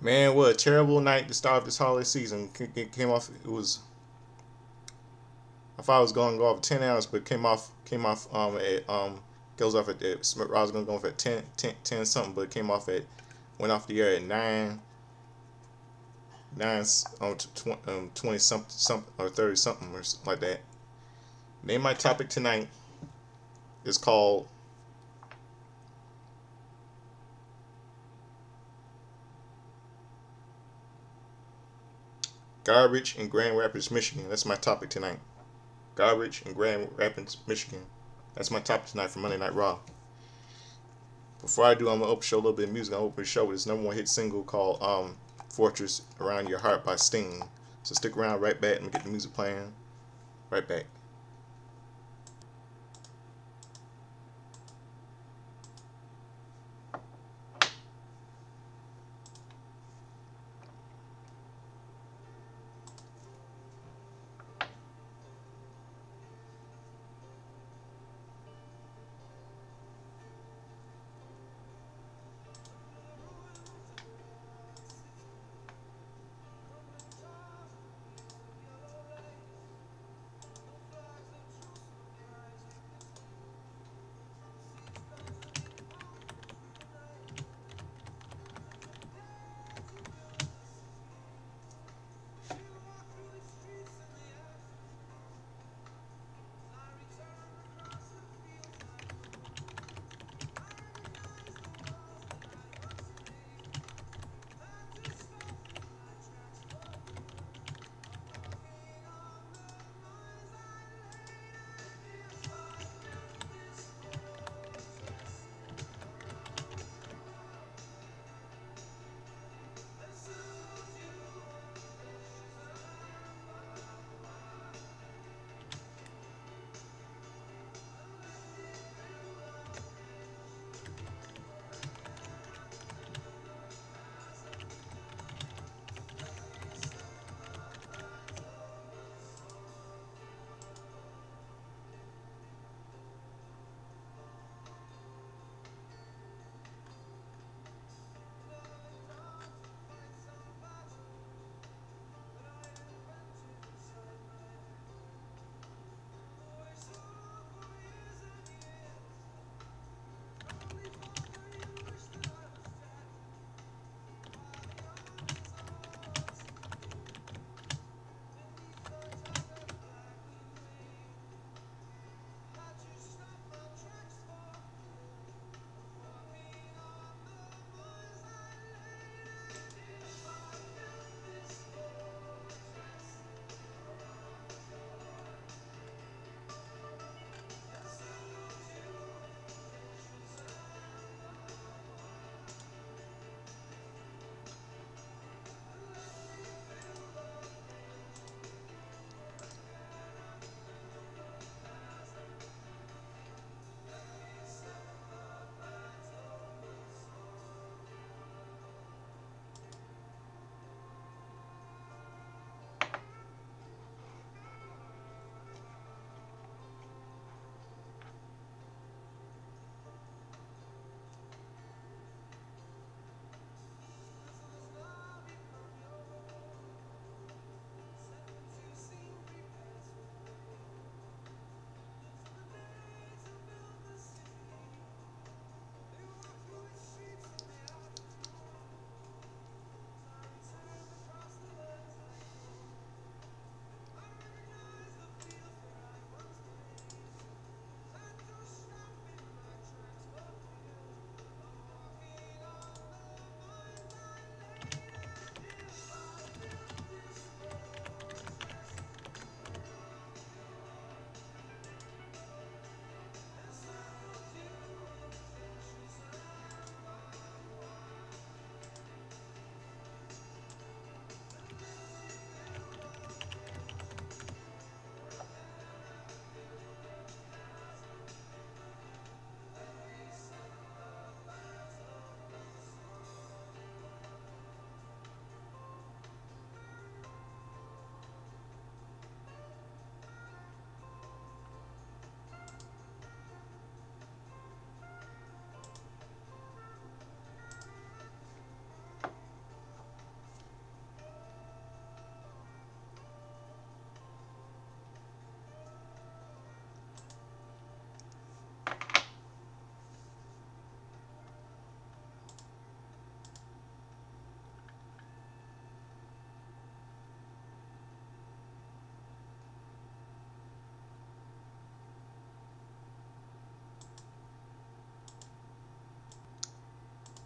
Man, what a terrible night to start this holiday season. Came off. It was. I thought I was going to go off 10 hours, but came off at goes off at I was going to go off at 10 something, but it came off at went off the air at 9 20 something or 30 something or something like that. Name my topic tonight is called garbage in Grand Rapids, Michigan. That's my topic tonight. Garbage in Grand Rapids, Michigan. That's my topic tonight for Monday Night Raw. Before I do, I'm gonna open show a little bit of music. I'm gonna open the show with this number one hit single called "Fortress Around Your Heart" by Sting. So stick around, right back, and get the music playing. Right back.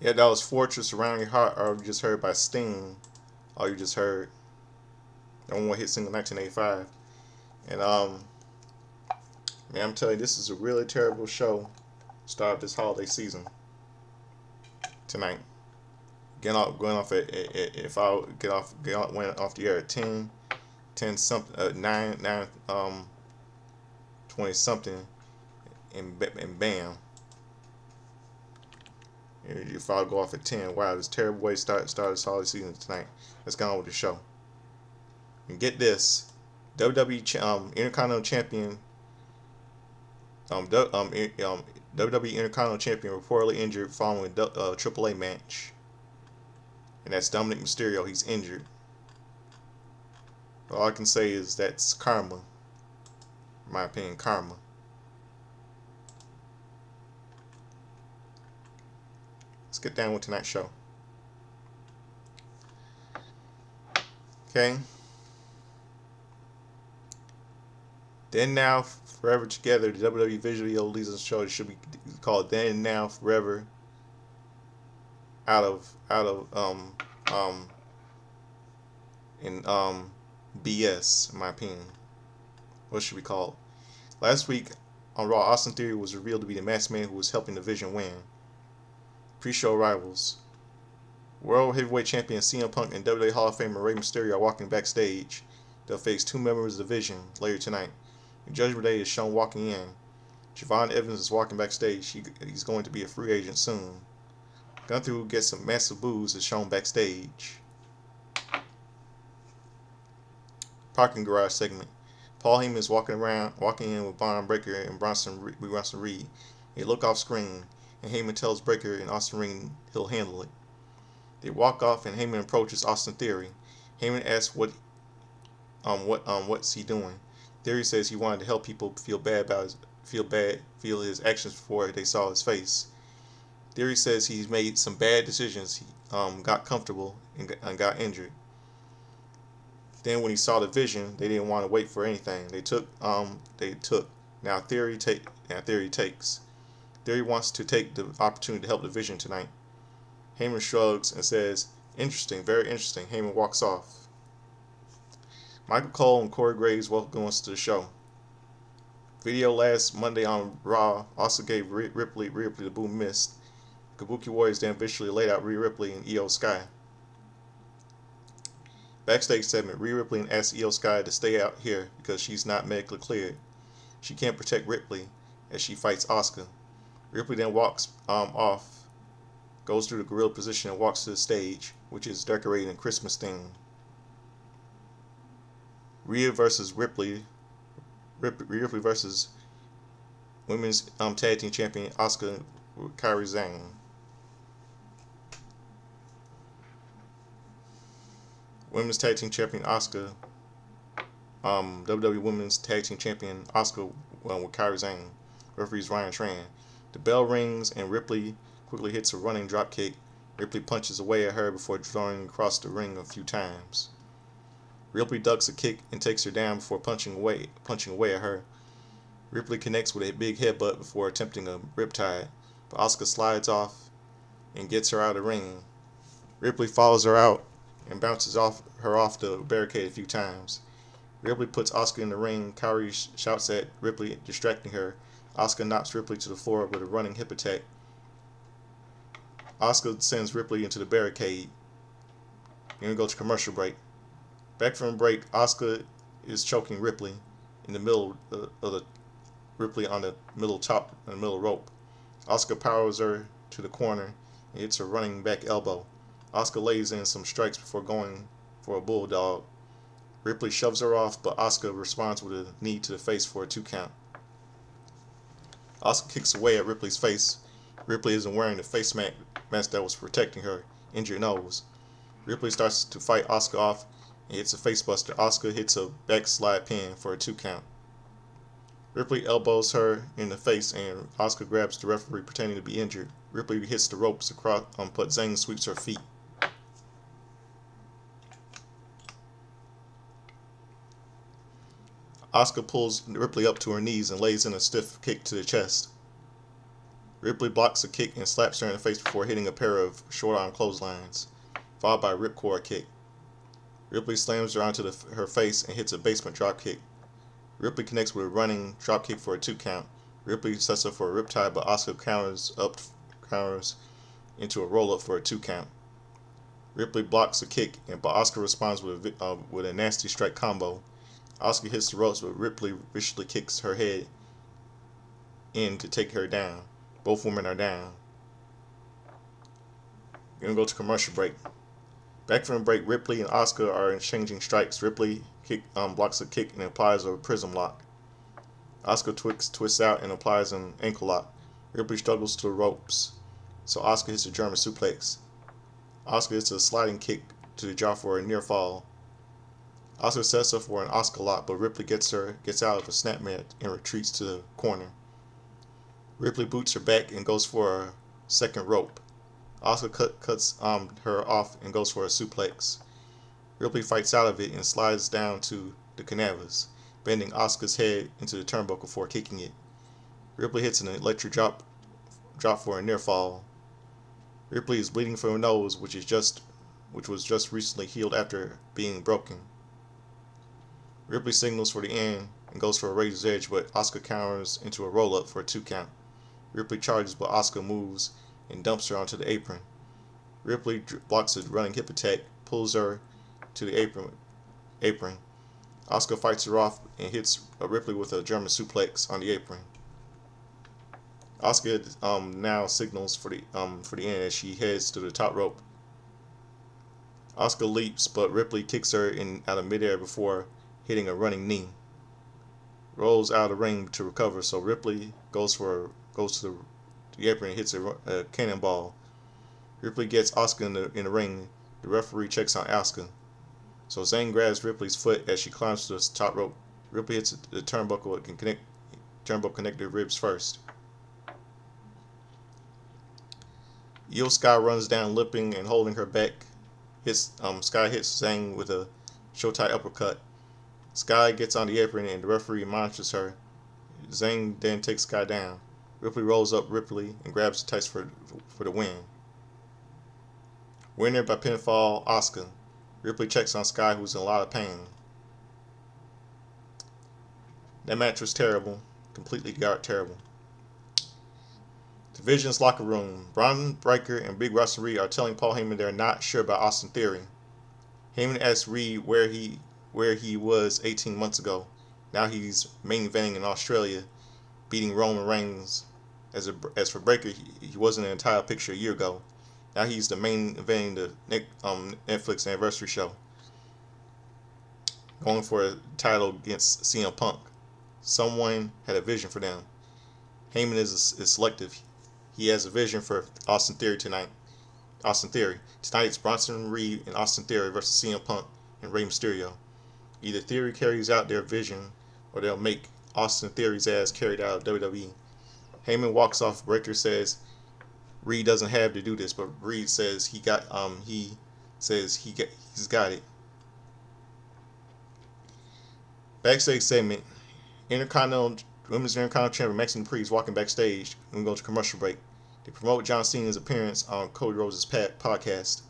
Yeah, that was Fortress Around Your Heart, or you just heard by Sting. Or you just heard the one hit single 1985. And man, I'm telling you, this is a really terrible show. Start this holiday season tonight. Going off at if I went off the air at 10 something, 9 20 something, and bam. If I go off at 10, wow, this terrible way to start this holiday season tonight. Let's go on with the show. And get this, WWE Intercontinental Champion, WWE Intercontinental Champion reportedly injured following a AAA match, and that's Dominic Mysterio. He's injured. All I can say is that's karma. In my opinion, karma. Let's get down with tonight's show. Okay. Then Now Forever Together, the WWE Visual Legion show should be called Then Now Forever. Out of in BS, in my opinion. What should we call it? Last week on Raw, Austin Theory was revealed to be the masked man who was helping the Vision win. Pre-show rivals. World Heavyweight Champion CM Punk and WWE Hall of Famer Rey Mysterio are walking backstage. They'll face two members of the Vision later tonight. Judgment Day is shown walking in. Javon Evans is walking backstage. He's going to be a free agent soon. Gunther, who gets some massive boos, is shown backstage. Parking garage segment. Paul Heyman is walking in with Braun Breaker and Bronson Reed. They look off screen, and Heyman tells Breaker and Austin Reed he'll handle it. They walk off, and Heyman approaches Austin Theory. Heyman asks what's he doing. Theory says he wanted to help people feel his actions before they saw his face. Theory says he's made some bad decisions. He got comfortable and got injured. Then when he saw the Vision, they didn't want to wait for anything. They took. Now Theory takes. Theory wants to take the opportunity to help the Vision tonight. Heyman shrugs and says, "Interesting, very interesting." Heyman walks off. Michael Cole and Corey Graves welcome us to the show. Video last Monday on Raw also gave Ripley the boom missed. Kabuki Warriors then visually laid out Rhea Ripley and Io Sky. Backstage segment, Rhea Ripley asks Io Sky to stay out here because she's not medically cleared. She can't protect Ripley as she fights Asuka. Ripley then walks off, goes through the gorilla position and walks to the stage, which is decorated in Christmas theme. Rhea versus Ripley. Ripley versus Women's Tag Team Champion Asuka with Kairi Sane. Women's Tag Team Champion Asuka. WWE Women's Tag Team Champion Asuka with Kairi Sane. Referees Ryan Tran. The bell rings and Ripley quickly hits a running drop kick. Ripley punches away at her before throwing across the ring a few times. Ripley ducks a kick and takes her down before punching away at her. Ripley connects with a big headbutt before attempting a riptide, but Asuka slides off and gets her out of the ring. Ripley follows her out and bounces her off the barricade a few times. Ripley puts Asuka in the ring. Kairi shouts at Ripley, distracting her. Asuka knocks Ripley to the floor with a running hip attack. Asuka sends Ripley into the barricade. We're going to go to commercial break. Back from break, Asuka is choking Ripley in the middle of the Ripley on the middle rope. Asuka powers her to the corner and hits a running back elbow. Asuka lays in some strikes before going for a bulldog. Ripley shoves her off, but Asuka responds with a knee to the face for a 2 count. Asuka kicks away at Ripley's face. Ripley isn't wearing the face mask that was protecting her injured nose. Ripley starts to fight Asuka off and hits a facebuster. Asuka hits a backslide pin for a 2 count. Ripley elbows her in the face and Asuka grabs the referee pretending to be injured. Ripley hits the ropes across, but Zane sweeps her feet. Asuka pulls Ripley up to her knees and lays in a stiff kick to the chest. Ripley blocks a kick and slaps her in the face before hitting a pair of short arm clotheslines, followed by a ripcord kick. Ripley slams her onto her face and hits a basement dropkick. Ripley connects with a running dropkick for a 2 count. Ripley sets up for a riptide, but Asuka counters into a roll up for a 2 count. Ripley blocks a kick, but Asuka responds with a nasty strike combo. Asuka hits the ropes, but Ripley viciously kicks her head in to take her down. Both women are down. We're gonna go to commercial break. Back from the break, Ripley and Asuka are exchanging strikes. Ripley blocks a kick and applies a prism lock. Asuka twists out and applies an ankle lock. Ripley struggles to the ropes, so Asuka hits a German suplex. Asuka hits a sliding kick to the jaw for a near fall. Asuka sets up for an Asuka lock, but Ripley gets out of a snap mat and retreats to the corner. Ripley boots her back and goes for a second rope. Asuka cuts her off and goes for a suplex. Ripley fights out of it and slides down to the canvas, bending Asuka's head into the turnbuckle before kicking it. Ripley hits an electric drop for a near fall. Ripley is bleeding from her nose, which was just recently healed after being broken. Ripley signals for the end and goes for a razor's edge, but Asuka counters into a roll-up for a 2 count. Ripley charges, but Asuka moves and dumps her onto the apron. Ripley blocks a running hip attack, pulls her to the apron. Asuka fights her off and hits Ripley with a German suplex on the apron. Asuka now signals for the end as she heads to the top rope. Asuka leaps, but Ripley kicks her out of midair before hitting a running knee. Rolls out of the ring to recover, so Ripley goes to the apron and hits a cannonball. Ripley gets Asuka in the ring. The referee checks on Asuka. So Zane grabs Ripley's foot as she climbs to the top rope. Ripley hits the turnbuckle and turnbuckle connected ribs first. Io Sky runs down, limping and holding her back. Sky hits Zane with a Showtime uppercut. Sky gets on the apron and the referee monitors her. Zane then takes Sky down. Ripley rolls up Ripley and grabs the tights for the win. Winner by pinfall, Asuka. Ripley checks on Sky, who's in a lot of pain. That match was terrible. Completely terrible. Division's locker room. Braun Breaker and Big Ross and Reed are telling Paul Heyman they're not sure about Austin Theory. Heyman asks Reed where he was 18 months ago. Now he's main eventing in Australia, beating Roman Reigns. As for Breaker, he wasn't in the entire picture a year ago. Now he's the main eventing the Netflix anniversary show, going for a title against CM Punk. Someone had a vision for them. Heyman is selective. He has a vision for Austin Theory tonight. Tonight it's Bronson Reed and Austin Theory versus CM Punk and Rey Mysterio. Either Theory carries out their vision, or they'll make Austin Theory's ass carried out of WWE. Heyman walks off. Breaker says Reed doesn't have to do this, but Reed says he's got it. Backstage segment. Women's Intercontinental Champion Maxine Priest walking backstage, and we go to commercial break. They promote John Cena's appearance on Cody Rhodes' podcast.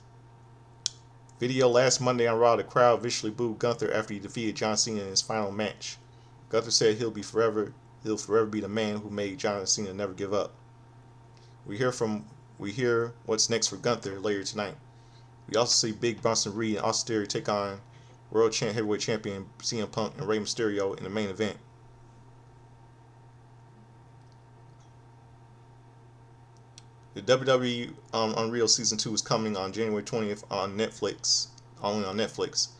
Video last Monday on Raw, the crowd viciously booed Gunther after he defeated John Cena in his final match. Gunther said he'll forever be the man who made John Cena never give up. We hear what's next for Gunther later tonight. We also see Big Bronson Reed and Austin Theory take on World Heavyweight Champion CM Punk and Rey Mysterio in the main event. The WWE Unreal Season 2 is coming on January 20th on Netflix, only on Netflix.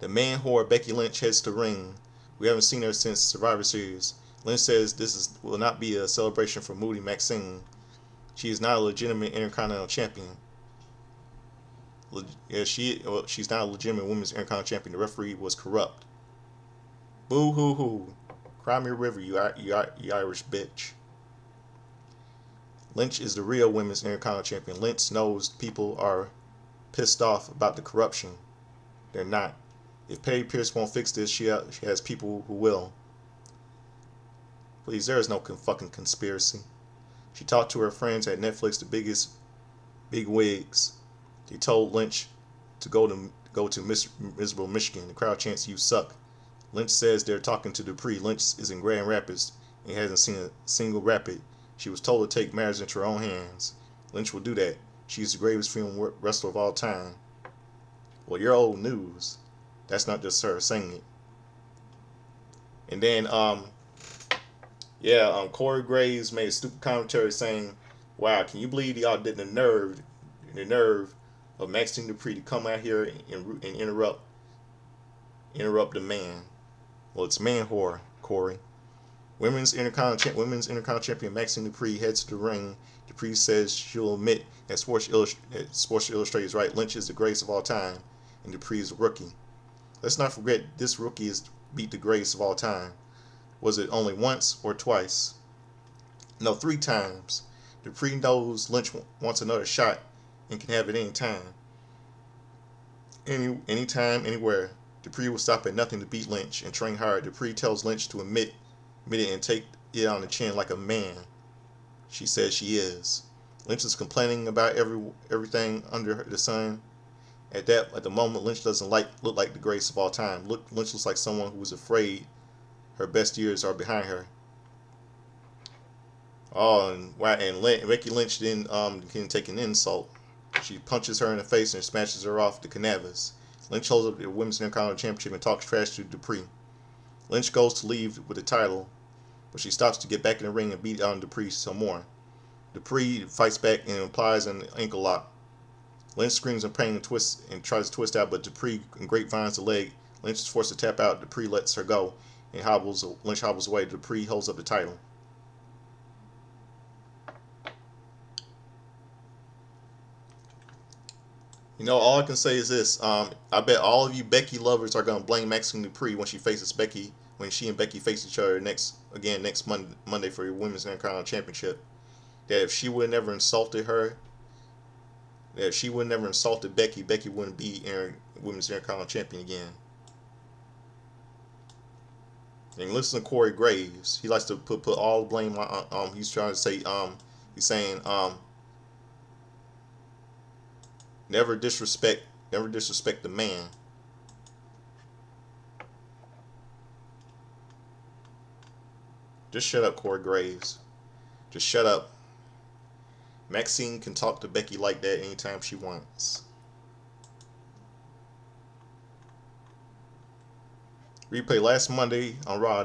The man whore Becky Lynch heads to ring. We haven't seen her since Survivor Series. Lynch says this will not be a celebration for Moody Maxine. She is not a legitimate Intercontinental Champion. She's not a legitimate Women's Intercontinental Champion. The referee was corrupt. Boo hoo hoo. Cry me a river, you Irish bitch. Lynch is the real Women's Intercontinental Champion. Lynch knows people are pissed off about the corruption. They're not. If Paige Pierce won't fix this, she has people who will. Please, there is no fucking conspiracy. She talked to her friends at Netflix, the biggest big wigs. They told Lynch to go to miserable Michigan. The crowd chants, "You suck." Lynch says they're talking to Dupree. Lynch is in Grand Rapids and hasn't seen a single rapid. She was told to take matters into her own hands. Lynch will do that. She's the greatest female wrestler of all time. Well, you're old news. That's not just her saying it. And then, Corey Graves made a stupid commentary saying, "Wow, can you believe y'all did the nerve of Maxine Dupree to come out here and interrupt the man?" Well, it's man whore, Corey. Women's Intercontinental Champion Maxine Dupree heads to the ring. Dupree says she'll admit that Sports Illustrated is right. Lynch is the greatest of all time, and Dupree is a rookie. Let's not forget this rookie has beat the greatest of all time. Was it only once or twice? No, 3 times. Dupree knows Lynch wants another shot and can have it any time. Anytime, anywhere. Dupree will stop at nothing to beat Lynch and train hard. Dupree tells Lynch to admit it and take it on the chin like a man. She says she is. Lynch is complaining about everything under the sun. At the moment, Lynch doesn't look like the greatest of all time. Lynch looks like someone who is afraid her best years are behind her. Oh, and Becky Lynch then can take an insult. She punches her in the face and smashes her off the canvas. Lynch holds up the Women's Intercontinental Championship and talks trash to Dupree. Lynch goes to leave with the title, but she stops to get back in the ring and beat on Dupree some more. Dupree fights back and applies an ankle lock. Lynch screams in pain and tries to twist out, but Dupree grapevines the leg. Lynch is forced to tap out. Dupree lets her go and Lynch hobbles away. Dupree holds up the title. All I can say is this. I bet all of you Becky lovers are going to blame Maxine Dupree when she and Becky face each other next Monday for your Women's Intercontinental Championship. That if she would never insulted her, that if she would never insulted Becky, Becky wouldn't be Women's Intercontinental Champion again. And listen to Corey Graves. He likes to put all the blame on. He's trying to say he's saying never disrespect the man. Just shut up, Corey Graves. Just shut up. Maxine can talk to Becky like that anytime she wants. Replay last Monday on Raw.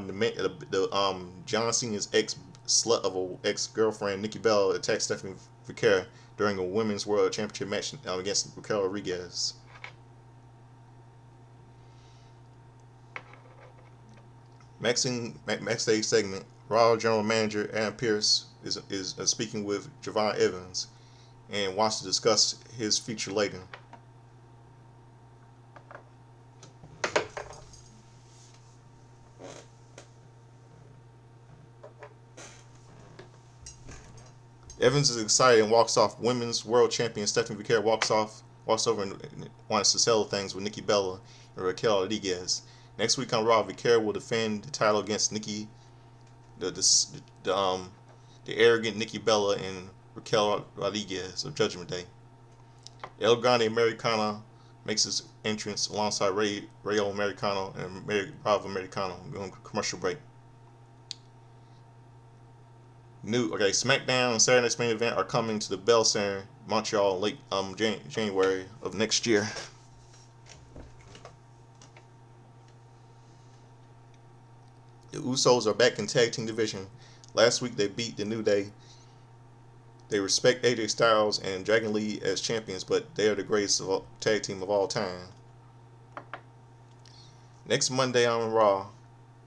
John Cena's ex-girlfriend Nikki Bella attacked Stephanie Vaquer during a Women's World Championship match against Raquel Rodriguez. Backstage segment. Raw General Manager Adam Pearce is speaking with Javon Evans and wants to discuss his future later. Evans is excited and walks off. Women's World Champion Stephanie Vaquer walks over and wants to settle things with Nikki Bella and Raquel Rodriguez. Next week on Raw, Vaquer will defend the title against Nikki, the arrogant Nikki Bella and Raquel Rodriguez of Judgment Day. El Grande Americano makes his entrance alongside Rayo Americano and Bravo Americano. We're going to commercial break. SmackDown and Saturday Night's Main Event are coming to the Bell Center, Montreal, late January of next year. The Usos are back in tag team division. Last week they beat the New Day. They respect AJ Styles and Dragon Lee as champions, but they are the greatest tag team of all time. Next Monday on Raw,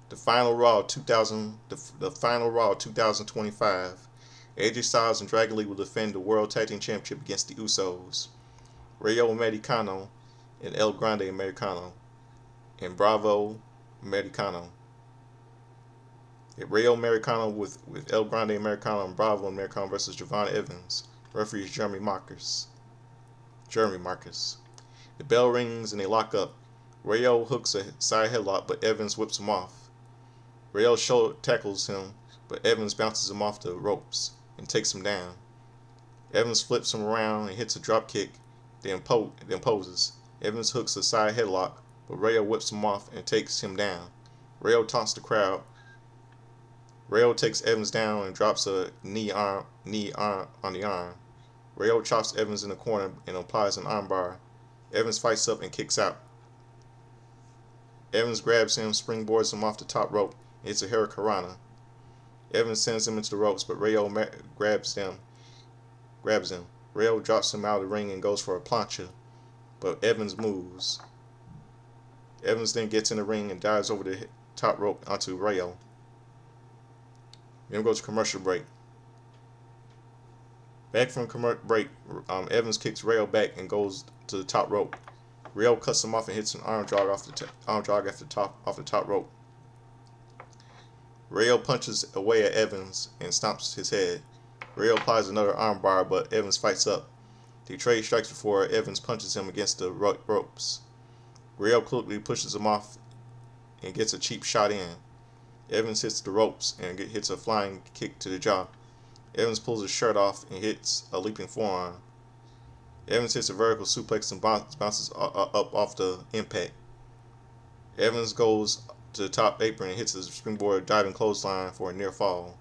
the final Raw 2025. AJ Styles and Dragon Lee will defend the World Tag Team Championship against the Usos, Rayo Americano and El Grande Americano, and Bravo Americano. Rayo Americano with El Grande Americano and Bravo Americano versus Javon Evans. Referee is Jeremy Marcus. The bell rings and they lock up. Rayo hooks a side headlock, but Evans whips him off. Rayo tackles him, but Evans bounces him off the ropes. and takes him down. Evans flips him around and hits a drop kick, then poses. Evans hooks a side headlock, but Rayo whips him off and takes him down. Rayo taunts the crowd. Rayo takes Evans down and drops a knee on the arm. Rayo chops Evans in the corner and applies an armbar. Evans fights up and kicks out. Evans grabs him, springboards him off the top rope, and hits a hurricanrana. Evans sends him into the ropes, but Rayo grabs him. Rayo drops him out of the ring and goes for a plancha, but Evans moves. Evans then gets in the ring and dives over the top rope onto Rayo. Then goes to commercial break. Back from break, Evans kicks Rayo back and goes to the top rope. Rayo cuts him off and hits an arm drag off the top rope. Rayo punches away at Evans and stomps his head. Rayo applies another armbar, but Evans fights up. They trade strikes before Evans punches him against the ropes. Rayo quickly pushes him off and gets a cheap shot in. Evans hits the ropes and hits a flying kick to the jaw. Evans pulls his shirt off and hits a leaping forearm. Evans hits a vertical suplex and bounces up off the impact. Evans goes to the top apron and hits a springboard diving clothesline for a near fall.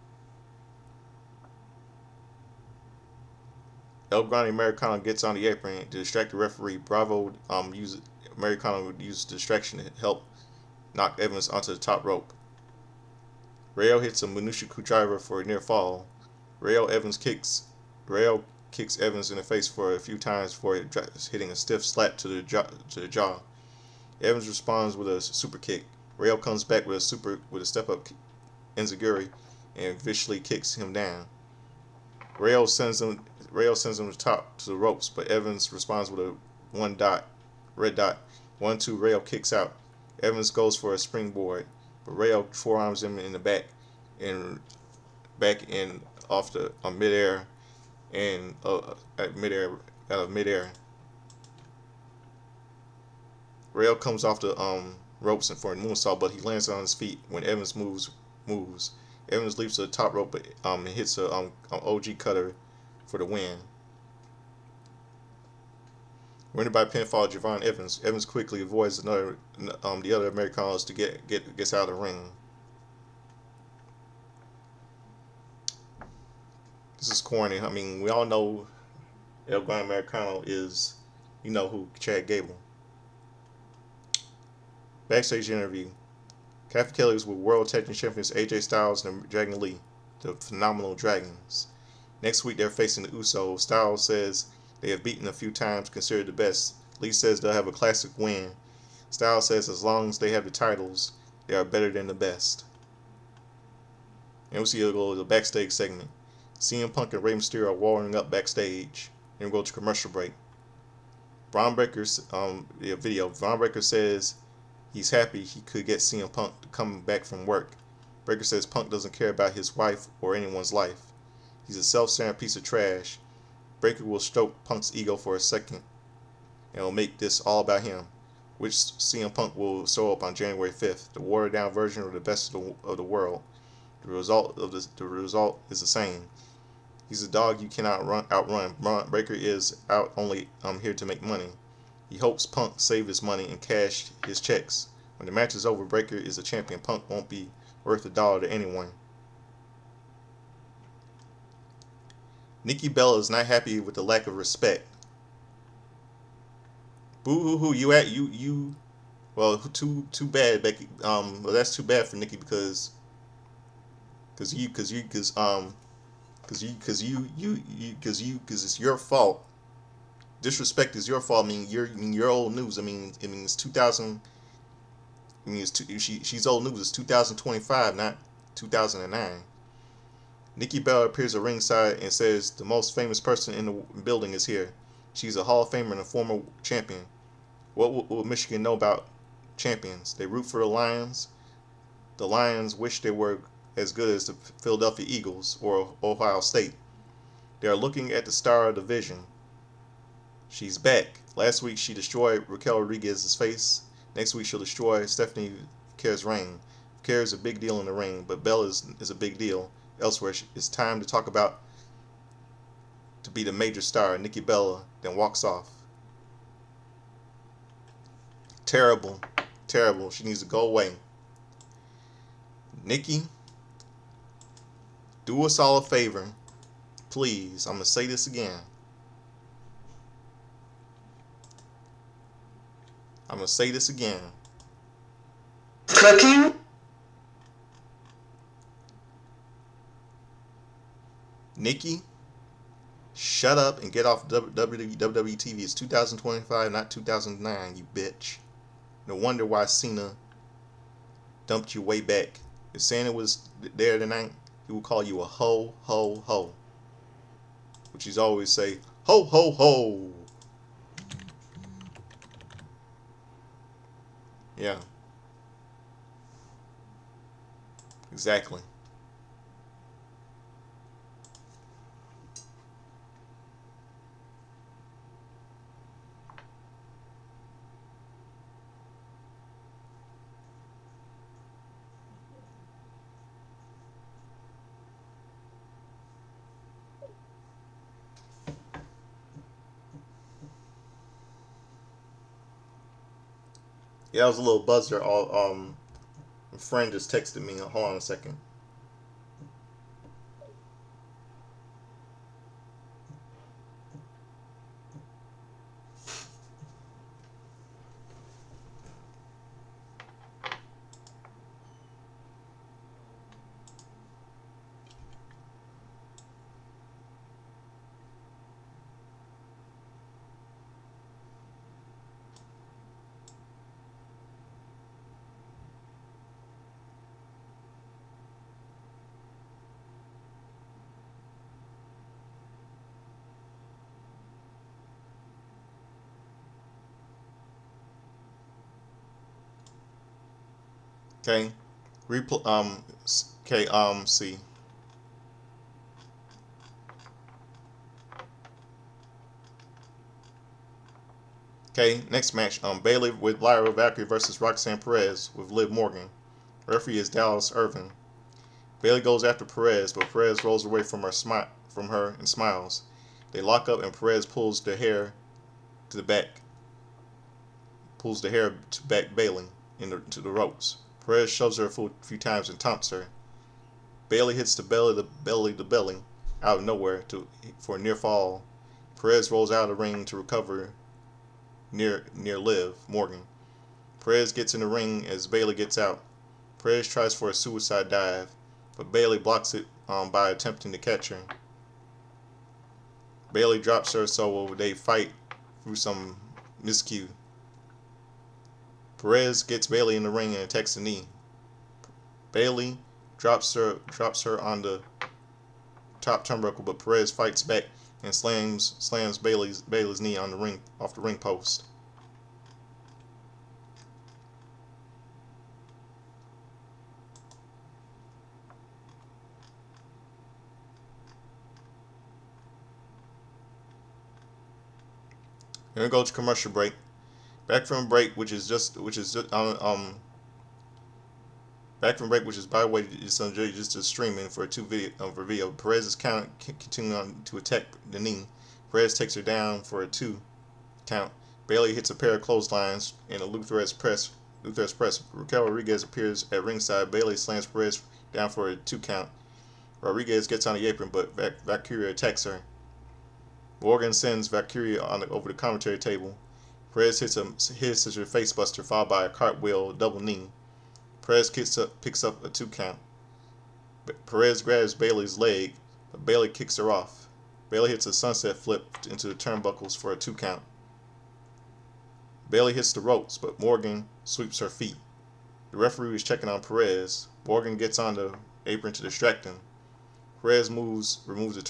El Grande Americano gets on the apron to distract the referee. Bravo Americano uses distraction to help knock Evans onto the top rope. Rayo hits a Manushiku driver for a near fall. Rayo kicks Evans in the face for a few times before hitting a stiff slap to the jaw. Evans responds with a super kick. Rayo comes back with a step up enziguri and viciously kicks him down. Rayo sends him to the ropes, but Evans responds with a red dot. 1-2, Rayo kicks out. Evans goes for a springboard, but Rayo forearms him in the back and off the midair and out of midair. Rayo comes off the ropes and for a moonsault, but he lands on his feet when Evans moves. Evans leaps to the top rope and hits a OG cutter for the win. Winner by pinfall, Javon Evans. Evans quickly avoids the other Americanos to gets out of the ring. This is corny. I mean, we all know El Grande Americano is, you know who, Chad Gable. Backstage interview. Kathy Kelly was with World Tag Team Champions AJ Styles and Dragon Lee, the Phenomenal Dragons. Next week they're facing the Usos. Styles says they have beaten a few times, considered the best. Lee says they'll have a classic win. Styles says as long as they have the titles, they are better than the best. And we see the backstage segment. CM Punk and Rey Mysterio are warming up backstage. Then we go to commercial break. Braun Breaker's video. Braun Breaker says he's happy he could get CM Punk to come back from work. Breaker says Punk doesn't care about his wife or anyone's life. He's a self-centered piece of trash. Breaker will stroke Punk's ego for a second and will make this all about him, which CM Punk will show up on January 5th, the watered-down version of the best of the world. The result is the same. He's a dog you cannot outrun. Breaker is out only here to make money. He hopes Punk save his money and cash his checks. When the match is over, Breaker is a champion. Punk won't be worth $1 to anyone. Nikki Bella is not happy with the lack of respect. Boo hoo hoo, you well, too bad, Becky. Well, that's too bad for Nikki because it's your fault. Disrespect is your fault. I mean, you're old news. I mean, it's 2000. I mean, she's old news. It's 2025, not 2009. Nikki Bella appears at ringside and says the most famous person in the building is here. She's a Hall of Famer and a former champion. What will Michigan know about champions? They root for the Lions. The Lions wish they were as good as the Philadelphia Eagles or Ohio State. They are looking at the star of the division. She's back. Last week she destroyed Raquel Rodriguez's face. Next week she'll destroy Stephanie Kerr's reign. Kerr is a big deal in the ring, but Bella is a big deal elsewhere. It's time to talk about to be the major star, Nikki Bella, then walks off. Terrible. Terrible. She needs to go away. Nikki, do us all a favor. Please. I'm going to say this again. I'm going to say this again. Cooking. Nikki, shut up and get off WWE TV. It's 2025, not 2009, you bitch. No wonder why Cena dumped you way back. If Santa was there tonight, he would call you a ho, ho, ho. Which he's always say, ho, ho, ho. Yeah. Exactly. Yeah, that was a little buzzer. A friend just texted me. Hold on a second. Okay. Okay, see. Okay, next match. Bailey with Lyra Valkyrie versus Roxanne Perez with Liv Morgan. Referee is Dallas Irvin. Bailey goes after Perez, but Perez rolls away from her and smiles. They lock up and Perez pulls the hair to the back. Pulls the hair to back Bailey into the ropes. Perez shoves her a few times and taunts her. Bailey hits the belly out of nowhere for a near fall. Perez rolls out of the ring to recover near Liv Morgan. Perez gets in the ring as Bailey gets out. Perez tries for a suicide dive, but Bailey blocks it by attempting to catch her. Bailey drops her, so they fight through some miscue. Perez gets Bailey in the ring and attacks the knee. Bailey drops her on the top turnbuckle, but Perez fights back and slams Bailey's knee on the ring off the ring post. Here we go to commercial break. Back from break, which is by the way just streaming for for video. Perez is continuing on to attack the knee. Perez takes her down for a 2 count. Bailey hits a pair of clotheslines in a Luther's press. Raquel Rodriguez appears at ringside. Bailey slams Perez down for a 2 count. Rodriguez gets on the apron, but Valkyria attacks her. Morgan sends Valkyria over the commentary table. Perez hits her facebuster, followed by a cartwheel double knee. Perez picks up a 2 count. Perez grabs Bailey's leg, but Bailey kicks her off. Bailey hits a sunset flip into the turnbuckles for a 2 count. Bailey hits the ropes, but Morgan sweeps her feet. The referee is checking on Perez. Morgan gets on the apron to distract him. Perez removes the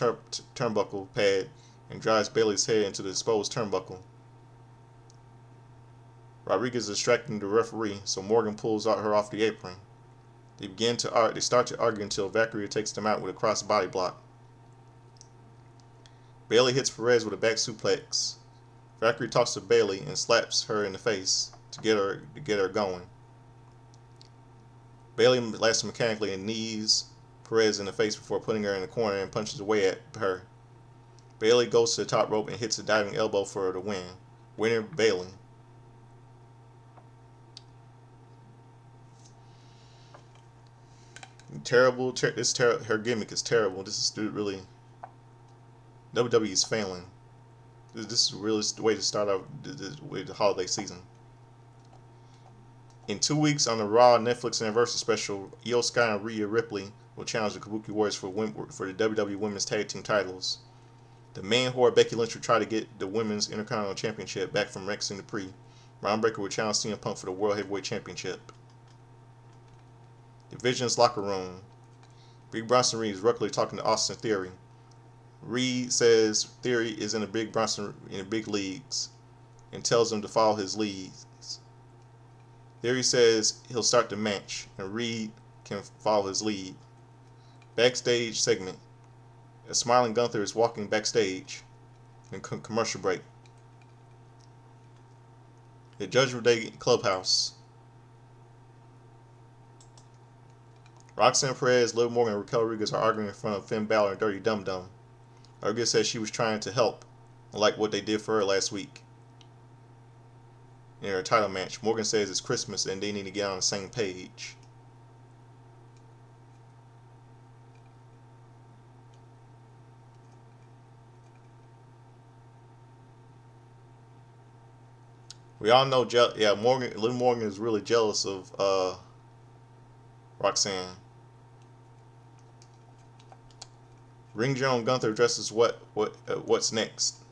turnbuckle pad and drives Bailey's head into the exposed turnbuckle. Rodriguez is distracting the referee, so Morgan pulls her off the apron. They start to argue until Valkyrie takes them out with a cross body block. Bailey hits Perez with a back suplex. Valkyrie talks to Bailey and slaps her in the face to get her going. Bailey laughs mechanically and knees Perez in the face before putting her in the corner and punches away at her. Bailey goes to the top rope and hits a diving elbow for the win. Winner Bailey. Terrible. Her gimmick is terrible. This is really WWE is failing. This is really the way to start out the holiday season. In 2 weeks on the Raw Netflix Anniversary Special, Io Sky and Rhea Ripley will challenge the Kabuki Warriors for the WWE Women's Tag Team titles. The man whore Becky Lynch will try to get the Women's Intercontinental Championship back from Rex and Dupree. Ron Breakker will challenge CM Punk for the World Heavyweight Championship. Division's Locker Room. Big Bronson Reed is regularly talking to Austin Theory. Reed says Theory is in the big leagues and tells him to follow his leads. Theory says he'll start the match and Reed can follow his lead. Backstage segment. A smiling Gunther is walking backstage in commercial break. The Judgment Day Clubhouse. Roxanne Perez, Liv Morgan, and Raquel Rodriguez are arguing in front of Finn Balor and Dirty Dum Dum. Rodriguez says she was trying to help, like what they did for her last week in her title match. Morgan says it's Christmas and they need to get on the same page. We all know, Liv Morgan is really jealous of Roxanne. Ring general Gunther addresses what's next.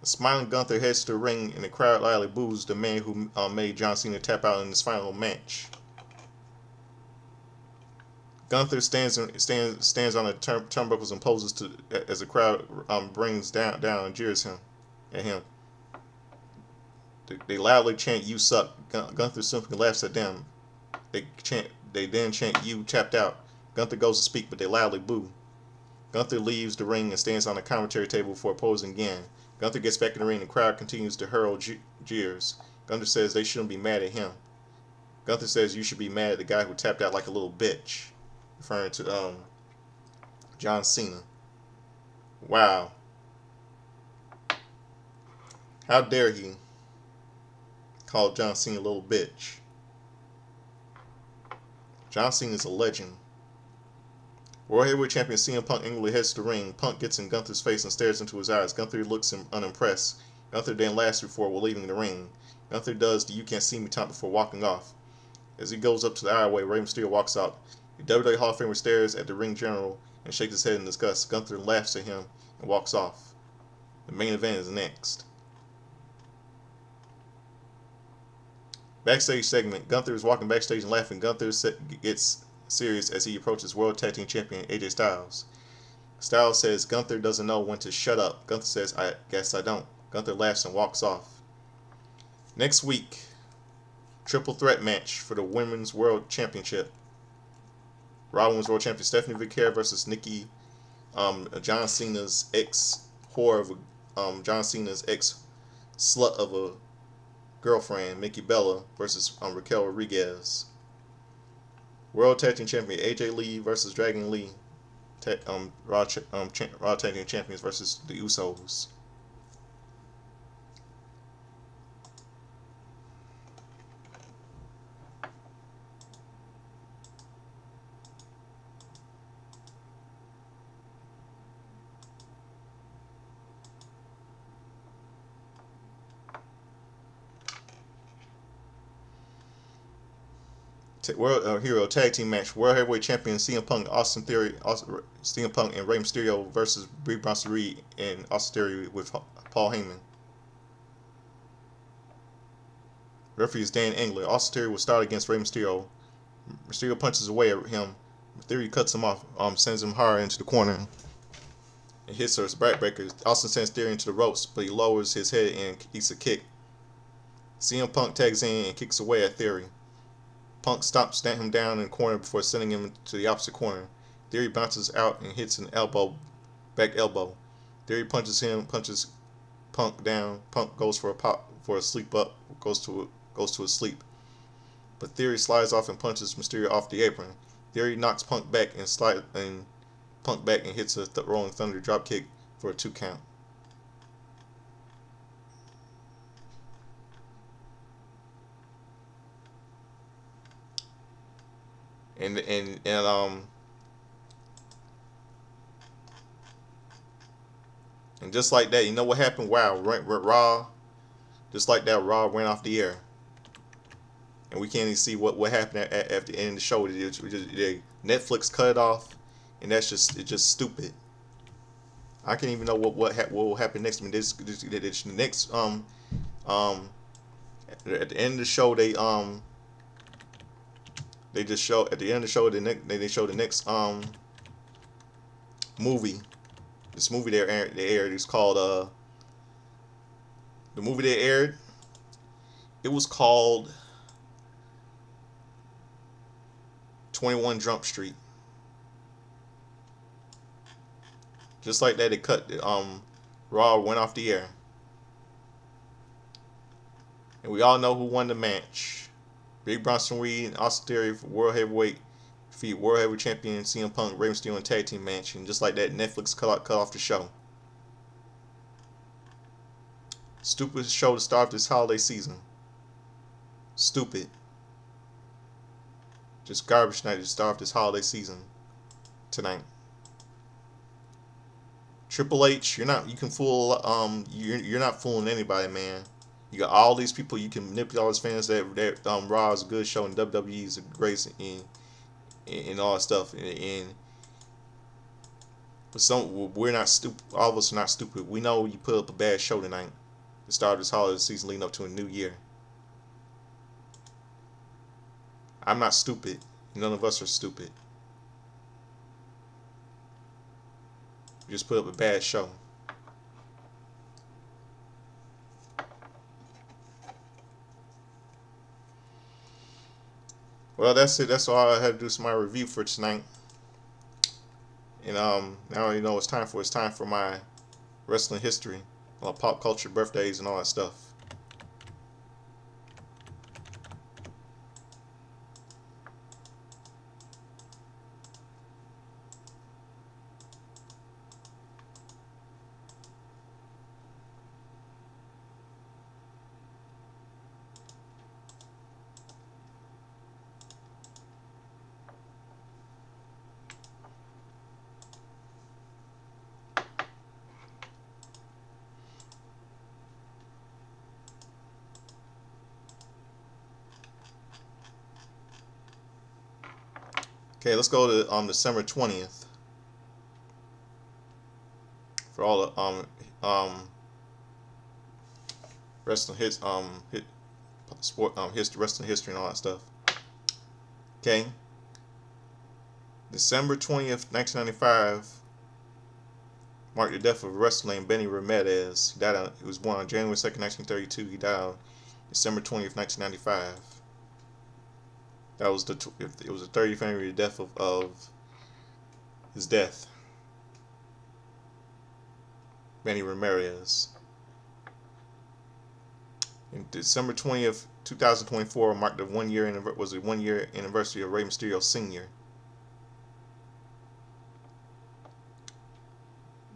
A smiling Gunther heads to the ring and the crowd loudly boos the man who made John Cena tap out in his final match. Gunther stands on the turnbuckles and poses as the crowd brings down and jeers at him. They loudly chant "You suck." Gunther simply laughs at them. They then chant "You tapped out." Gunther goes to speak, but they loudly boo. Gunther leaves the ring and stands on the commentary table before posing again. Gunther gets back in the ring and the crowd continues to hurl jeers. Gunther says they shouldn't be mad at him. Gunther says you should be mad at the guy who tapped out like a little bitch, referring to John Cena. Wow. How dare he call John Cena a little bitch. John Cena is a legend. World Heavyweight Champion CM Punk angrily heads to the ring. Punk gets in Gunther's face and stares into his eyes. Gunther looks unimpressed. Gunther then laughs before leaving the ring. Gunther does the "you can't see me" taunt before walking off. As he goes up to the aisleway, Rey Mysterio walks out. The WWE Hall of Famer stares at the ring general and shakes his head in disgust. Gunther laughs at him and walks off. The main event is next. Backstage segment. Gunther is walking backstage and laughing. Gunther gets serious as he approaches World Tag Team Champion AJ Styles. Styles says Gunther doesn't know when to shut up. Gunther says, I guess I don't. Gunther laughs and walks off. Next week, triple threat match for the Women's World Championship. Raw Women's World Champion Stephanie Vicare versus Nikki, John Cena's ex-whore of John Cena's ex-slut of a girlfriend, Nikki Bella, versus Raquel Rodriguez. World Tag Team Champion AJ Lee versus Dragon Lee. Raw Tag Team Champions versus the Usos. World Hero Tag Team match. World Heavyweight Champion CM Punk, CM Punk and Rey Mysterio versus Big Bronson Reed and Austin Theory with Paul Heyman. Referee is Dan Engler. Austin Theory will start against Rey Mysterio. Mysterio punches away at him. Theory cuts him off, sends him hard into the corner and hits her backbreaker. Austin sends Theory into the ropes, but he lowers his head and eats a kick. CM Punk tags in and kicks away at Theory. Punk stomps him down in the corner before sending him to the opposite corner. Theory bounces out and hits an back elbow. Theory punches Punk down. Punk goes for a sleep up, goes to a sleep. But Theory slides off and punches Mysterio off the apron. Theory knocks Punk back and hits a Rolling Thunder dropkick for a 2 count. And and just like that, you know what happened? Wow, Raw, just like that, Raw went off the air, and we can't even see what happened at the end of the show. Netflix cut it off, and it's just stupid. I can't even know what will happen next. I mean, this next um at the end of the show they just show at the end of the show they show the next movie. This movie they aired is called the movie they aired. It was called 21 Jump Street. Just like that, it cut. Raw went off the air, and we all know who won the match. Big Bronson Reed and Austin Theory for World Heavyweight defeat World Heavyweight Champion CM Punk, Rey Mysterio in tag team match, and just like that, Netflix cut off the show. Stupid show to start this holiday season. Stupid. Just garbage night to start this holiday season tonight. Triple H, you can fool you're not fooling anybody, man. You got all these people you can manipulate all these fans that Raw is a good show and WWE is a great and all that stuff and but we're not stupid. All of us are not stupid. We know you put up a bad show tonight to start this holiday season leading up to a new year. I'm not stupid. None of us are stupid. You just put up a bad show. Well, that's it. That's all I had to do. My review for tonight. And now you know it's time for my wrestling history, pop culture, birthdays, and all that stuff. Okay, let's go to December 20th for all the wrestling sport wrestling history and all that stuff. Okay, December 20th, 1995 marked the death of wrestler named Benny Ramirez. He was born on January 2nd, 1932. He died on December 20th, 1995. It was the 30th anniversary death of his death. Benny Ramirez. And December 20th, 2024 marked the 1 year anniversary of Rey Mysterio Sr.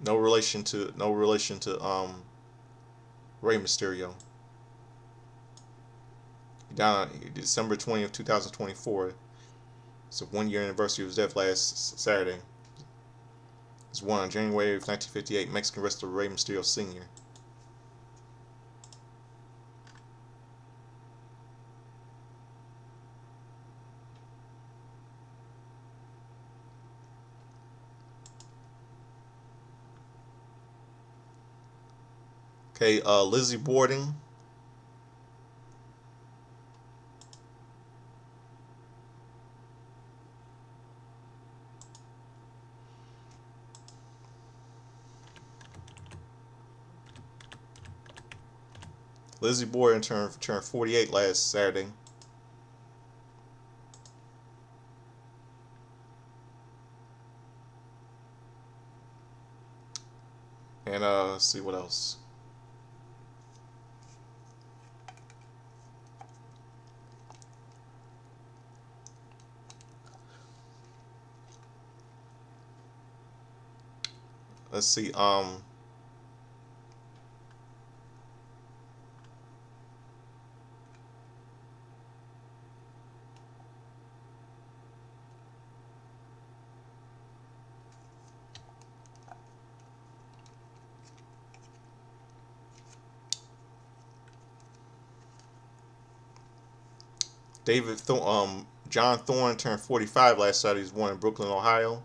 No relation to Rey Mysterio. Down on December 20th, 2024. It's a 1 year anniversary of his death last Saturday. He was born on January of 1958, Mexican wrestler Rey Mysterio Sr. Okay, Lizzie Borden. Lizzie Borden turned 48 last Saturday. And let's see what else. Let's see. John Thorne turned 45 last Saturday. He was born in Brooklyn, Ohio.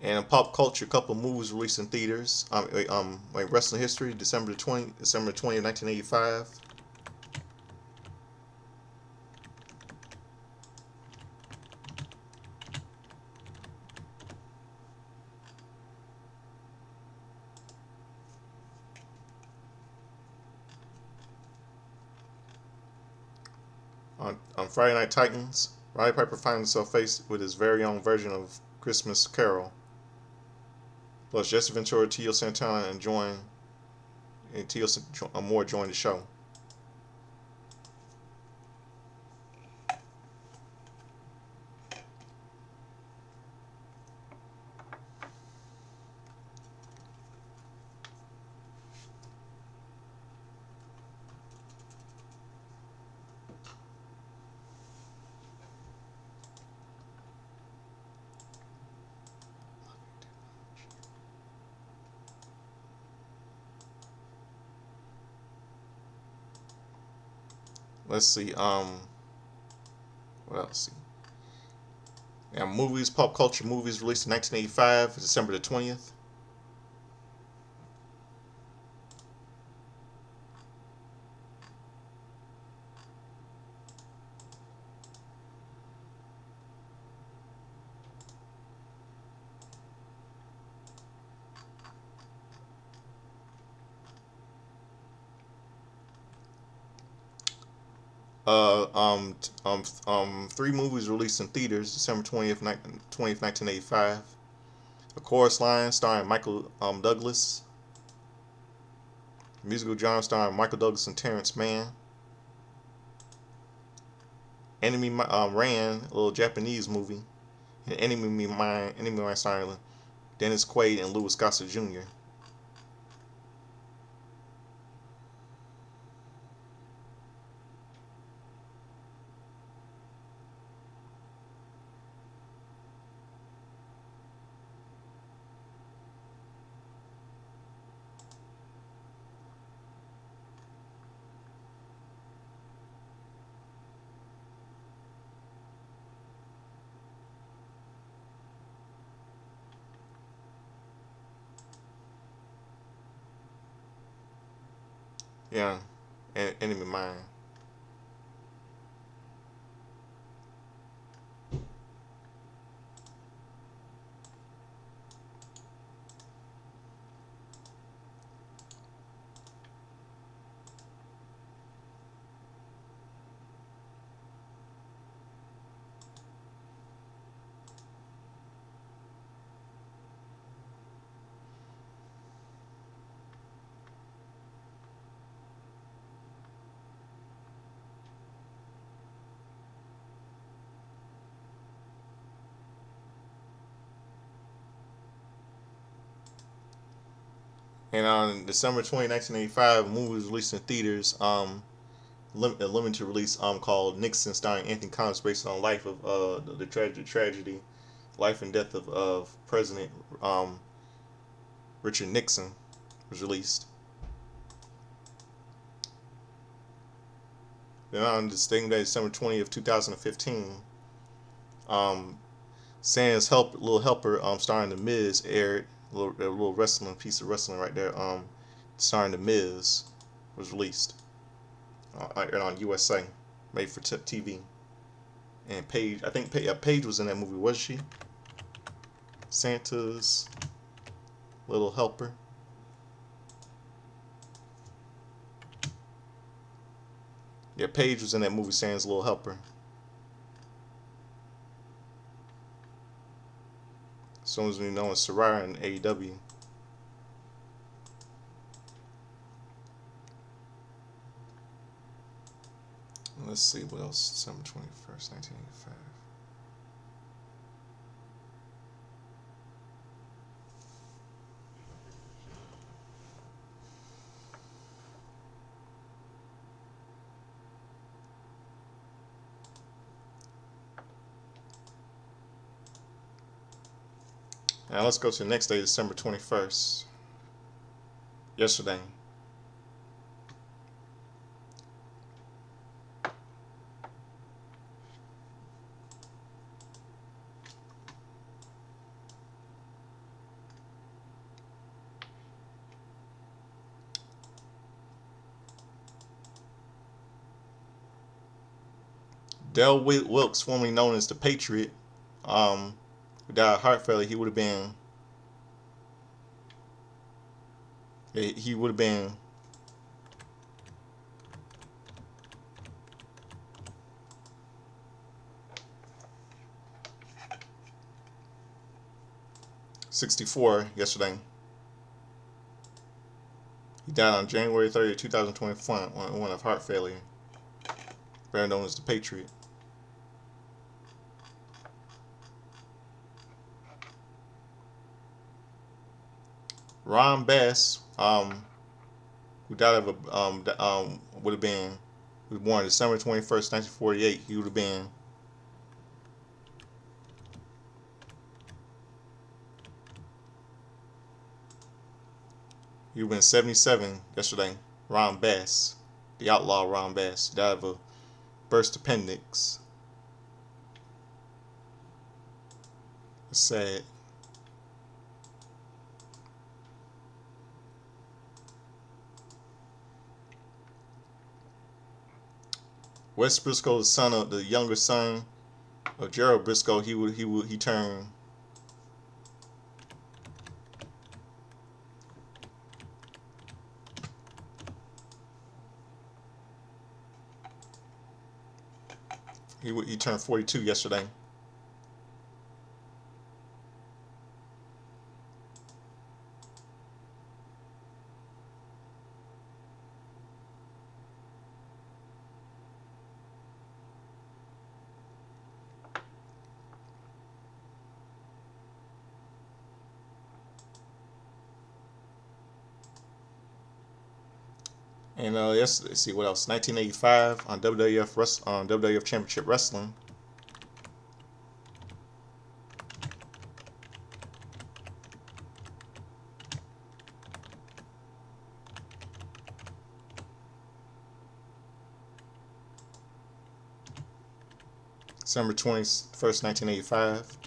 And in pop culture, a couple movies released in theaters. Like wrestling history, December 20th, 1985. On Friday Night Titans, Roddy Piper finds himself faced with his very own version of Christmas Carol. Plus, Jesse Ventura, Tio Santana, and Tio Moore joined the show. Let's see. What else? Yeah, movies, pop culture movies released in 1985, December the 20th. Three movies released in theaters, December 20th, 1985. A Chorus Line starring Michael Douglas. Musical drama starring Michael Douglas and Terrence Mann. Enemy Ran, a little Japanese movie. And Enemy Mine starring Dennis Quaid and Louis Gossett Jr. Yeah, and Enemy Mine. And on December 20, 1985, a movie was released in theaters, a limited release called Nixon, starring Anthony Collins, based on life of the tragedy, life and death of President Richard Nixon, was released. Then on this thing that December 20th, 2015, um, Santa's Little Helper, starring The Miz, aired. A little wrestling piece of wrestling right there. Starring The Miz, was released. Aired on USA, made for TV. And Paige, I think Paige was in that movie, was she? Santa's Little Helper. Yeah, Paige was in that movie, Santa's Little Helper. As soon as we know it's Saraya in AEW. Let's see what else. December 21st, 1985. Now let's go to the next day, December 21st. Yesterday. Del Wilkes, formerly known as the Patriot, who died of heart failure. He would have been 64 yesterday. He died on January 30th, 2024, on one of heart failure, better known as the Patriot. Ron Bass, who died of a would have been was born December 21st, 1948. He would have been 77 yesterday. Ron Bass, the outlaw Ron Bass, died of a burst appendix. It's sad. Wes Briscoe, the younger son of Gerald Briscoe, he turned. He turned 42 yesterday. And let's see what else. 1985 on WWF Championship Wrestling. December 21st, 1985.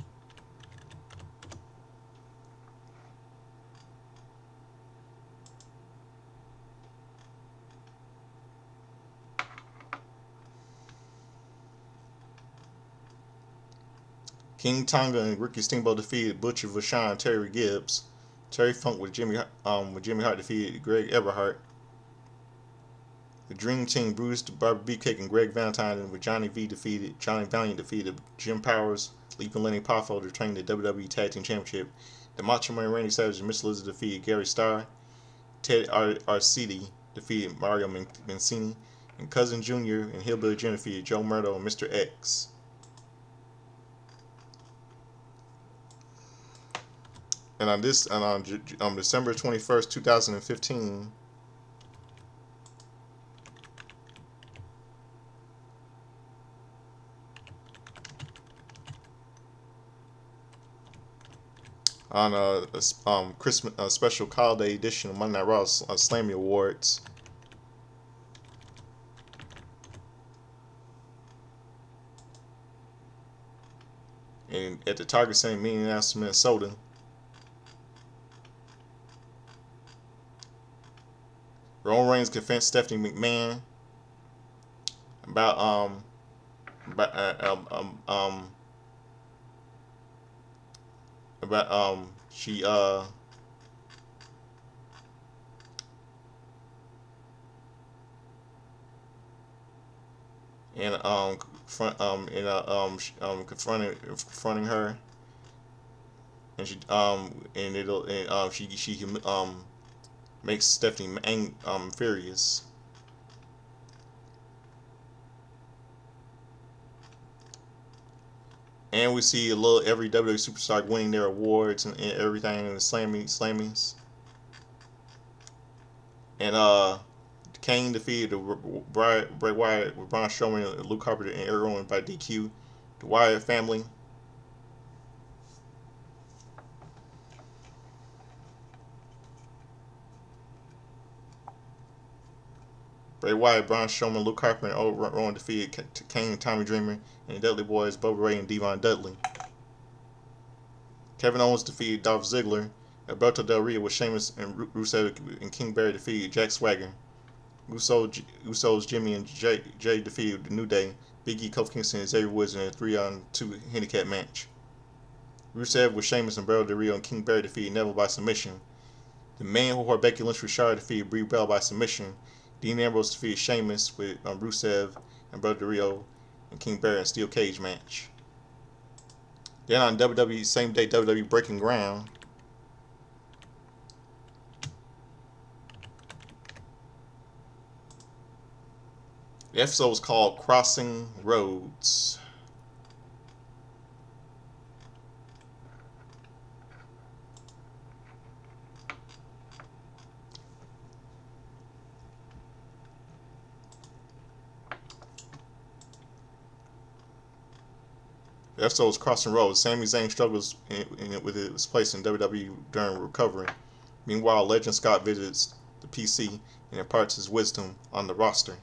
King Tonga and Ricky Steamboat defeated Butcher Vachon and Terry Gibbs. Terry Funk with Jimmy Hart defeated Greg Eberhart. The Dream Team, Bruce Barbie Beefcake and Greg Valentine, and with Johnny Valiant defeated Jim Powers, Leaping Lenny Poffo to retain the WWE Tag Team Championship. The Macho Man Randy Savage and Miss Lizard defeated Gary Starr. Ted Arcidi defeated Mario Mancini. And Cousin Jr. and Hillbilly Jr. defeated Joe Murdo and Mr. X. And on December 21st, 2015, on a Christmas special holiday edition of Monday Night Raw Slammy Awards, and at the Target Center in Minneapolis, Minnesota. Roman Reigns confessed Stephanie McMahon about about she and confronting her, and she makes Stephanie furious. And we see a little every WWE superstar winning their awards and everything in the Slammies. And Kane defeated Bray Wyatt with Braun Strowman, Luke Harper, and Eric Rowan by DQ. The Wyatt family. Bray Wyatt, Braun Strowman, Luke Harper, and Eric Rowan defeated Kane and Tommy Dreamer, and the Dudley Boys, Bubba Ray and Devon Dudley. Kevin Owens defeated Dolph Ziggler. Alberto Del Rio with Sheamus and Rusev and King Barry defeated Jack Swagger. Usos, Jimmy, and Jay defeated The New Day. Big E, Kofi Kingston, and Xavier Woods in a 3-on-2 handicap match. Rusev with Sheamus and Alberto Del Rio and King Barry defeated Neville by submission. The Man Who Wore Becky Lynch with Charlotte defeated Brie Bell by submission. Dean Ambrose defeated Sheamus with Rusev and Alberto Del Rio and King Barry in a steel cage match. Then on WWE, same day, WWE Breaking Ground. The episode was called Crossing Roads. The episode was Crossing Roads. Sami Zayn struggles with his place in WWE during recovery. Meanwhile, Legend Scott visits the PC and imparts his wisdom on the roster.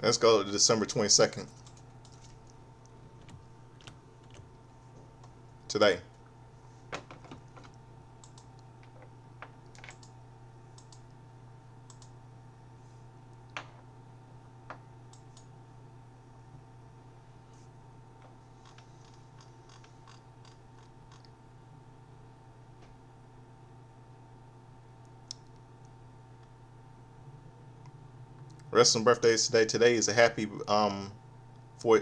Let's go to December 22nd. Today. Wrestling birthdays today. Today is a happy for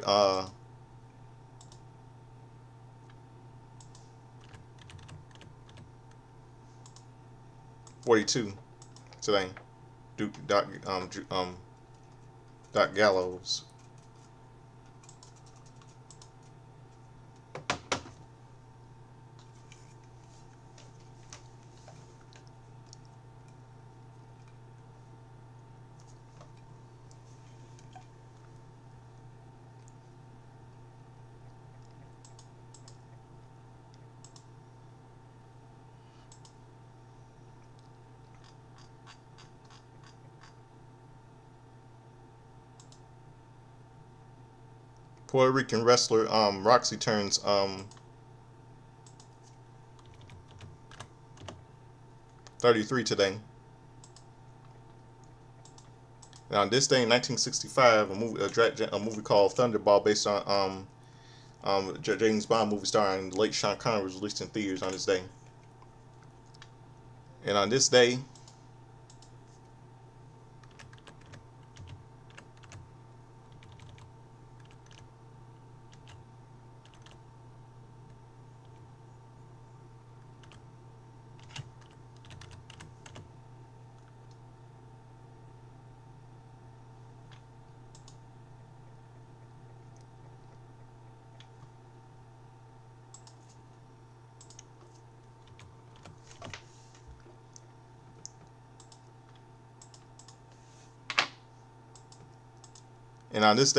42 today. Doc Gallows. Puerto Rican wrestler Roxy turns 33 today. Now, on this day in 1965, a movie called Thunderball, based on James Bond movie starring the late Sean Connery, was released in theaters on this day. And on this day,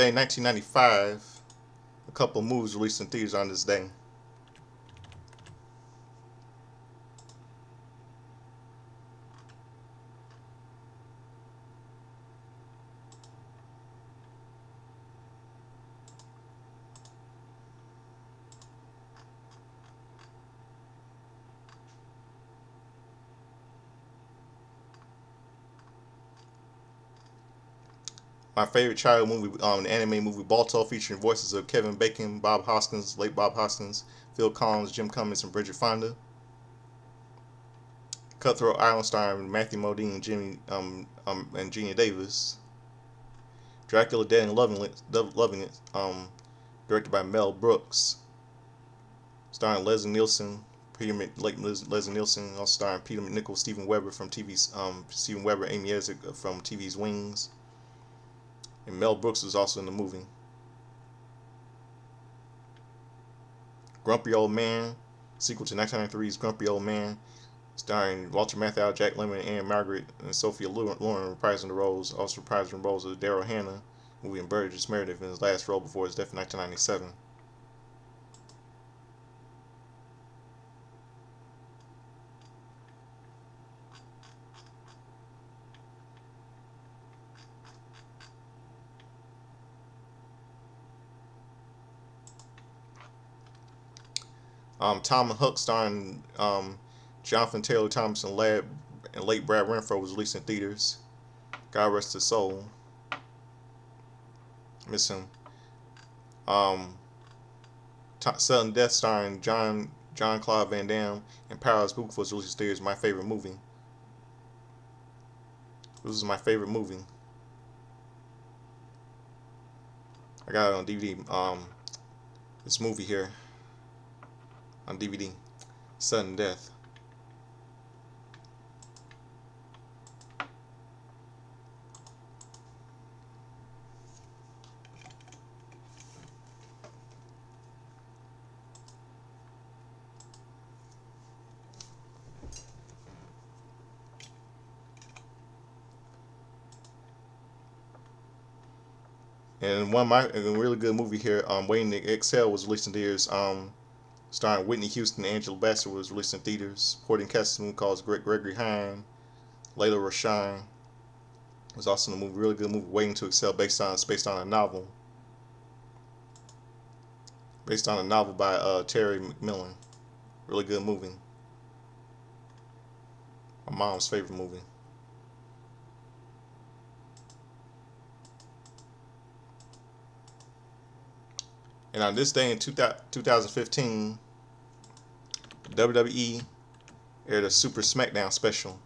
in 1995, a couple of movies released in theaters on this day. My favorite child movie, the anime movie Balto, featuring voices of Kevin Bacon, Bob Hoskins, late Bob Hoskins, Phil Collins, Jim Cummings, and Bridget Fonda. Cutthroat Island, starring Matthew Modine and and Gina Davis. Dracula Dead and Loving It, directed by Mel Brooks, starring Leslie Nielsen, Leslie Nielsen, also starring Peter McNichol, Steven Weber from TV's Steven Weber, Amy Isaac from TV's Wings. And Mel Brooks was also in the movie. Grumpy Old Man, sequel to 1993's Grumpy Old Man, starring Walter Matthau, Jack Lemmon, Anne Margaret, and Sophia Loren reprising the roles. Also reprising the roles of Daryl Hannah, movie, and Burgess Meredith in his last role before his death in 1997. Tom and Hook, starring Jonathan Taylor Thomas and late Brad Renfro, was released in theaters. God rest his soul. Miss him. Um, Sudden Death, starring John Claude Van Damme and Powerhouse Hoop, was released in theaters. My favorite movie. This is my favorite movie. I got it on DVD. This movie here on DVD. Sudden Death. And one of my a really good movie here, Waiting to Exhale, was released in theaters. Starring Whitney Houston and Angela Bassett, was released in theaters. Supporting cast calls Gregory Hine, Layla Rashawn was also in the movie. Really good movie, Waiting to Exhale, based on a novel, by Terry McMillan. Really good movie. My mom's favorite movie. And on this day in 2015, WWE aired a Super SmackDown special.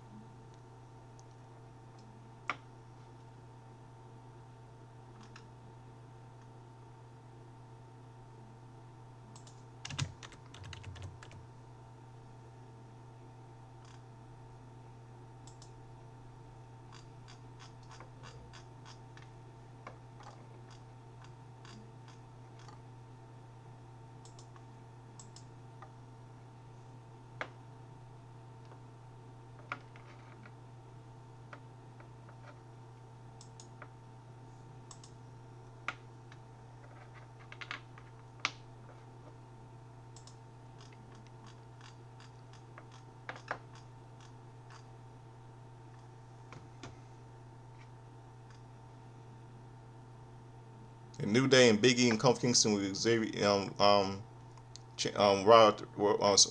And New Day and Big E and Kofi Kingston with Xavier,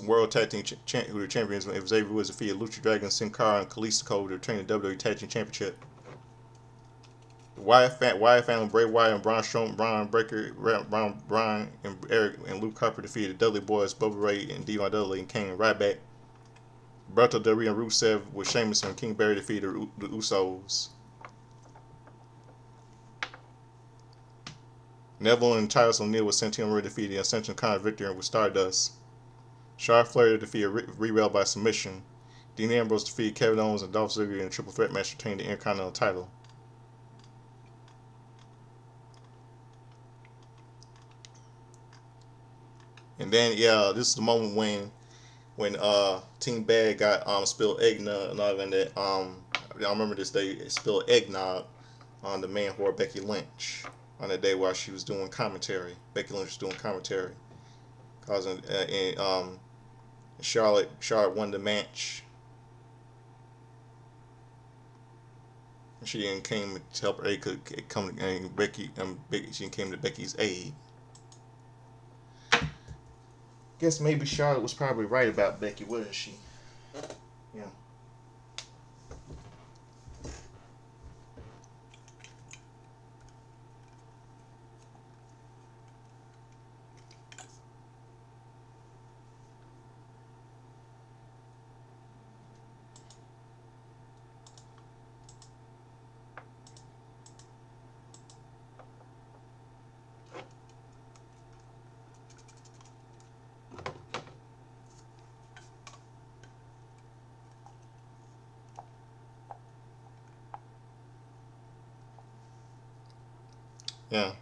World Tag Team who are champions. If Xavier Woods defeated Lucha Dragon, Sin Cara, and Kalisto to retain the WWE Tag Team Championship. The Wyatt family, Bray Wyatt and Braun Strowman, Braun and Eric and Luke Harper defeated the Dudley Boys, Bubba Ray and Devon Dudley and Kane Ryback. Berto Del Rio and Rusev with Sheamus and King Barry defeated the Usos. Neville and Titus O'Neil with Santino Marella defeated the Ascension Con victory with Stardust. Charlotte Flair defeated Reba by submission. Dean Ambrose defeated Kevin Owens and Dolph Ziggler in a triple threat match to retain the Intercontinental title. And then this is the moment when Team Bad got spilled eggnog and that I remember this day it spilled eggnog on the man whore Becky Lynch on the day while she was doing commentary. Becky Lynch was doing commentary, causing Charlotte won the match. She then came to help her could come and she came to Becky's aid. Guess maybe Charlotte was probably right about Becky, wasn't she? Yeah. Yeah.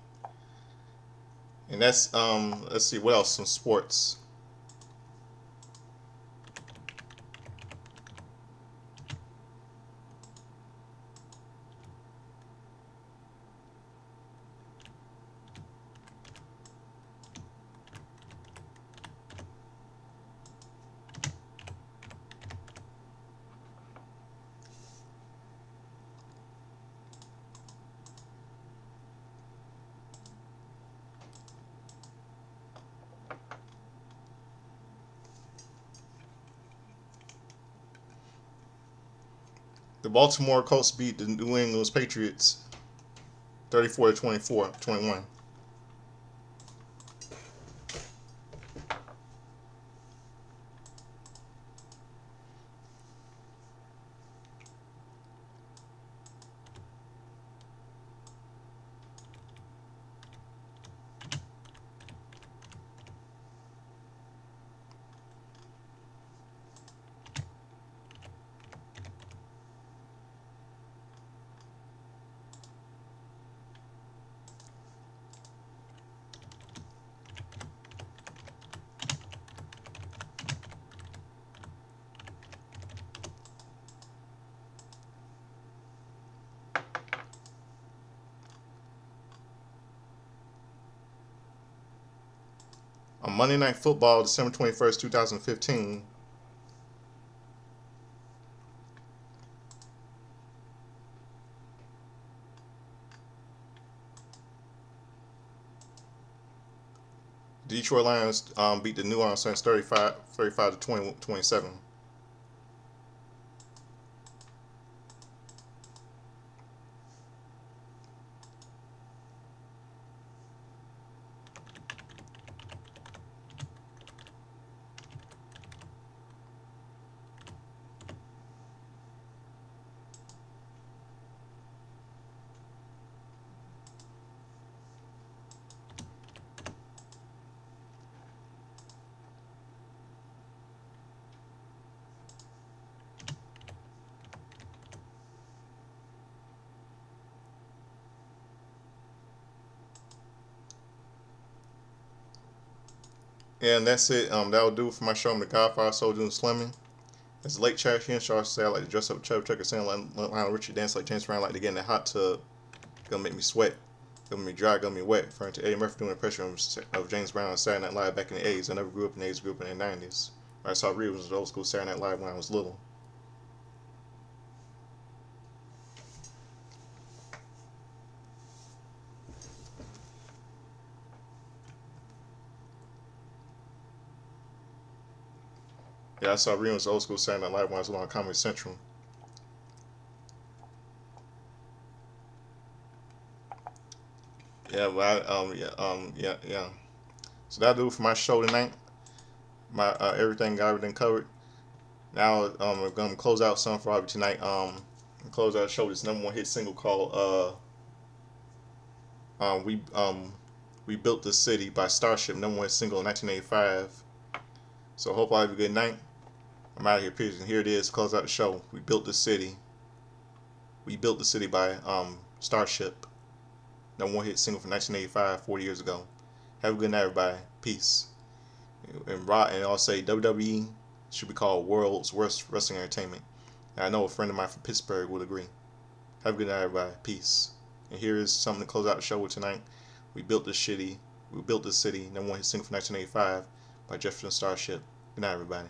And that's let's see what else, some sports. The Baltimore Colts beat the New England Patriots 34 to 24, 21. On Monday Night Football, December 21st, 2015, Detroit Lions beat the New Orleans Saints 35 to 27. And that's it. That'll do it for my show. I'm the Godfather, Soldier, and Slimming. It's late chat here. Shaw say I like to dress up Chubby Chucker, saying like Lionel Richie, dance like James Brown, like to get in the hot tub. Gonna make me sweat. Gonna make me dry, gonna make me wet. Referring to Eddie Murphy doing the impression of James Brown on Saturday Night Live back in the 80s. I never grew up in the 80s, grew up in the 90s. I saw reruns of old school Saturday Night Live when I was little. Yeah, I saw reruns of old school Saturday Night Live when I was little on Comedy Central. Yeah, but yeah. So that'll do it for my show tonight. My everything got everything covered. Now I'm gonna close out something for Robbie tonight. Close out the show this number one hit single called um we um we built the city by Starship, number one single in 1985. So hope I have a good night. I'm out of here, peace. And here it is. Close out the show. We built the city. We built the city by Starship, number one hit single from 1985, 40 years ago. Have a good night, everybody. Peace. And Raw, and I'll say WWE should be called World's Worst Wrestling Entertainment. And I know a friend of mine from Pittsburgh would agree. Have a good night, everybody. Peace. And here is something to close out the show with tonight. We built this city. We built this city. Number one hit single from 1985 by Jefferson Starship. Good night, everybody.